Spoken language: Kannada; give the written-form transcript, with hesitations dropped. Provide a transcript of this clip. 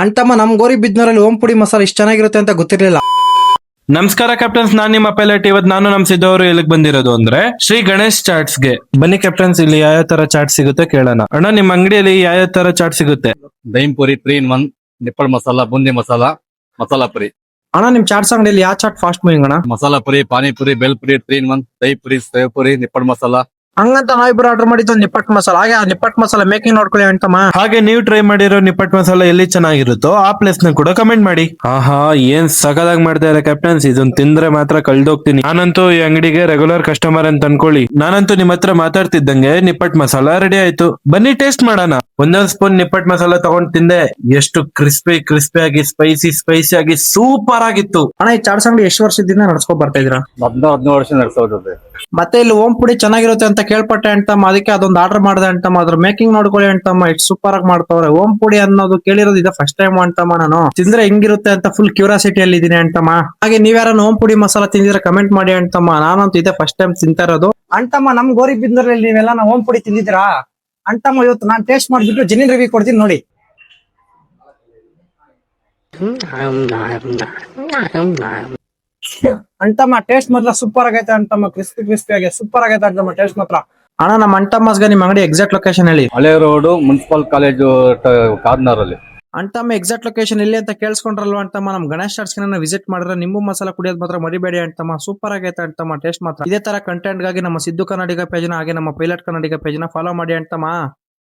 ಅಂತಮ್ಮ ನಮ್ ಗೋರಿ ಬಿದ್ನೂರಲ್ಲಿ ಓಂ ಪುಡಿ ಮಸಾಲ ಇಷ್ಟ ಚೆನ್ನಾಗಿರುತ್ತೆ ಅಂತ ಗೊತ್ತಿರ್ಲಿಲ್ಲ. ನಮಸ್ಕಾರ ಕ್ಯಾಪ್ಟನ್ಸ್, ನಾನ್ ನಿಮ್ಮ ಪೈಲಟ್. ಇವತ್ತು ನಾನು ನಮ್ ಸಿದ್ದವರು ಎಲ್ಲಿಗೆ ಬಂದಿರೋದು ಅಂದ್ರೆ ಶ್ರೀ ಗಣೇಶ್ ಚಾಟ್ಸ್ ಗೆ. ಬನ್ನಿ ಕ್ಯಾಪ್ಟನ್ಸ್, ಇಲ್ಲಿ ಯಾವ ತರ ಚಾಟ್ ಸಿಗುತ್ತೆ ಕೇಳೋಣ. ಅಣ್ಣ, ನಿಮ್ಮ ಅಂಗಡಿಯಲ್ಲಿ ಯಾವ ತರ ಚಾಟ್ ಸಿಗುತ್ತೆ? ದೈಮ್ ಪುರಿ 3 in 1, ನಿಪ್ಪಳ ಮಸಾಲ, ಬೂಂದಿ ಮಸಾಲ, ಮಸಾಲಾ ಪುರಿ. ಅಣ್ಣ, ನಿಮ್ ಚಾಟ್ಸ್ ಅಂಗಡಿಯಲ್ಲಿ ಯಾವ ಚಾಟ್ ಫಾಸ್ಟ್ ಮೂವಿಂಗ್ ಅಣ್ಣ? ಮಸಾಲಾ ಪುರಿ, ಪಾನಿಪುರಿ, ಬೆಲ್ಪುರಿ 3 in 1, ದಹಿ ಪುರಿ, ಸೇವ್ ಪುರಿ, ನಿಪ್ಪಳ ಮಸಾಲ. ಹಂಗಂತ ನಾವಿಬ್ರು ಆರ್ಡರ್ ಮಾಡಿದ್ದು ನಿಪ್ಪಟ್ ಮಸಾಲ. ಹಾಗೆ ಆ ನಿಪ್ಪಟ್ ಮಸಾಲ ಮೇಕಿಂಗ್ ನೋಡ್ಕೊಳ್ಳಿ ಅಂತಮ್ಮ. ಹಾಗೆ ನೀವು ಟ್ರೈ ಮಾಡಿರೋ ನಿಪ್ಪಟ್ ಮಸಾಲ ಎಲ್ಲಿ ಚೆನ್ನಾಗಿರುತ್ತೋ ಆ ಪ್ಲೇಸ್ ನ ಕೂಡ ಕಮೆಂಟ್ ಮಾಡಿ. ಆಹಾ, ಏನ್ ಸಖತ್ತಾಗಿ ಮಾಡ್ತಾ ಇದ್ದಾರೆ ಕ್ಯಾಪ್ಟನ್ಸ್. ಇದನ್ನ ತಿಂದ್ರೆ ಮಾತ್ರ ಕಳ್ದೋಗ್ತೀನಿ. ನಾನಂತೂ ಈ ಅಂಗಡಿಗೆ ರೆಗ್ಯುಲರ್ ಕಸ್ಟಮರ್ ಅಂತ ಅನ್ಕೊಳ್ಳಿ. ನಾನಂತೂ ನಿಮ್ ಹತ್ರ ಮಾತಾಡ್ತಿದ್ದಂಗೆ ನಿಪ್ಪಟ್ ಮಸಾಲ ರೆಡಿ ಆಯ್ತು. ಬನ್ನಿ ಟೇಸ್ಟ್ ಮಾಡೋಣ. ಒಂದೊಂದ್ ಸ್ಪೂನ್ ನಿಪ್ಪಟ್ ಮಸಾಲ ತಗೊಂಡ್ ತಿಂದೆ. ಎಷ್ಟು ಕ್ರಿಸ್ಪಿ ಆಗಿ ಸ್ಪೈಸಿ ಆಗಿ ಸೂಪರ್ ಆಗಿತ್ತು. ಅಣ್ಣ, ಈ ಚಾಟ್ಸ್ ಅಂಗಡಿ ಎಷ್ಟು ವರ್ಷದಿಂದ ನಡ್ಸ್ಕೊ ಬರ್ತಾ ಇದ್ರ? 15 ವರ್ಷ ನಡೆಸೋದು. ಮತ್ತೆ ಇಲ್ಲಿ ಓಂ ಪುಡಿ ಚೆನ್ನಾಗಿರುತ್ತೆ ಅಂತ ಕೇಳ್ಪಟ್ಟೆ ಅಂತಮ್ಮ. ಅದಕ್ಕೆ ಅದೊಂದು ಆರ್ಡರ್ ಮಾಡಿದೆ ಅಂತಮ್ಮ. ಅದ್ರ ಮೇಕಿಂಗ್ ನೋಡ್ಕೊಳ್ಳಿ ಅಂತಮ್ಮ, ಎಷ್ಟು ಸೂಪರ್ ಆಗಿ ಮಾಡ್ತಾವ್ರೆ. ಓಂ ಪುಡಿ ಅನ್ನೋದು ಕೇಳಿರೋದು ಇದೆ ಫಸ್ಟ್ ಟೈಮ್ ಅಂತಮ್ಮ. ನಾನು ತಿಂದ್ರೆ ಹೆಂಗಿರುತ್ತೆ ಅಂತ ಫುಲ್ ಕ್ಯೂರಿಯಾಸಿಟಿ ಅಲ್ಲಿ ಇದೀನಿ ಅಂತಮ್ಮ. ಹಾಗೆ ನೀವ್ಯಾರನ್ನ ಓಂ ಪುಡಿ ಮಸಾಲ ತಿಂದಿದ್ರೆ ಕಮೆಂಟ್ ಮಾಡಿ ಅಂತಮ್ಮ. ನಾನಂತೂ ಇದೆ ಫಸ್ಟ್ ಟೈಮ್ ತಿಂತಾ ಇರೋದು. ಅಂತಮ್ಮ, ನಮ್ ಗೋರಿ ಬಿದ್ನೂರಲ್ಲಿ ನೀವೆಲ್ಲ ಓಂ ಪುಡಿ ತಿಂದಿದ್ದೀರಾ ಅಂತಮ್ಮ? ಇವತ್ತು ನಾನು ಟೇಸ್ಟ್ ಮಾಡ್ಬಿಟ್ಟು ಜೆನ್ಯೂನ್ ರಿವ್ಯೂ ಕೊಡ್ತೀನಿ ನೋಡಿ. ಅಂತಮ್ಮ, ಟೇಸ್ಟ್ ಮಾತ್ರ ಸೂಪರ್ ಆಗೈತೆ ಅಂತಮ್ಮ. ಕ್ರಿಸ್ಪಿ ಆಗಿ ಸೂಪರ್ ಆಗೈತೆ ಅಂತಮ್ಮ ಟೇಸ್ಟ್ ಮಾತ್ರ. ಅಣ್ಣ, ನಮ್ಮ ಅಂತಮ್ಮಸ್ಗೆ ನಿಮ್ ಅಂಗಡಿ ಎಕ್ಸಾಕ್ಟ್ ಲೊಕೇಶನ್ ಹೇಳಿ. ಹಳೆ ರೋಡ್, ಮುನ್ಸಿಪಲ್ ಕಾಲೇಜು ಕಾರ್ನರ್ ಅಲ್ಲಿ. ಅಂತಮ್ಮ, ಎಕ್ಸಾಕ್ಟ್ ಲೊಕೇಶನ್ ಇಲ್ಲಿ ಅಂತ ಕೇಳಿಸ್ಕೊಂಡ್ರಲ್ವ ಅಂತಮ್ಮ. ನಮ್ ಗಣೇಶ್ ಚಾಟ್ಸ್ ವಿಸಿಟ್ ಮಾಡಿದ್ರೆ ನಿಂಬು ಮಸಾಲ ಕುಡಿಯೋದು ಮಾತ್ರ ಮರಿಬೇಡಿ ಅಂತಮ್ಮ. ಸೂಪರ್ ಆಗೈತೆ ಅಂತಮ್ಮ ಟೇಸ್ಟ್ ಮಾತ್ರ. ಇದೇ ತರ ಕಂಟೆಂಟ್ ಗಾಗಿ ನಮ್ಮ ಸಿದ್ದು ಕನ್ನಡಿಗ ಪೇಜ್ನ ಹಾಗೆ ನಮ್ಮ ಪೈಲಟ್ ಕನ್ನಡಿಗ ಪೇಜ್ನ ಫಾಲೋ ಮಾಡಿ ಅಂತಮ್ಮ.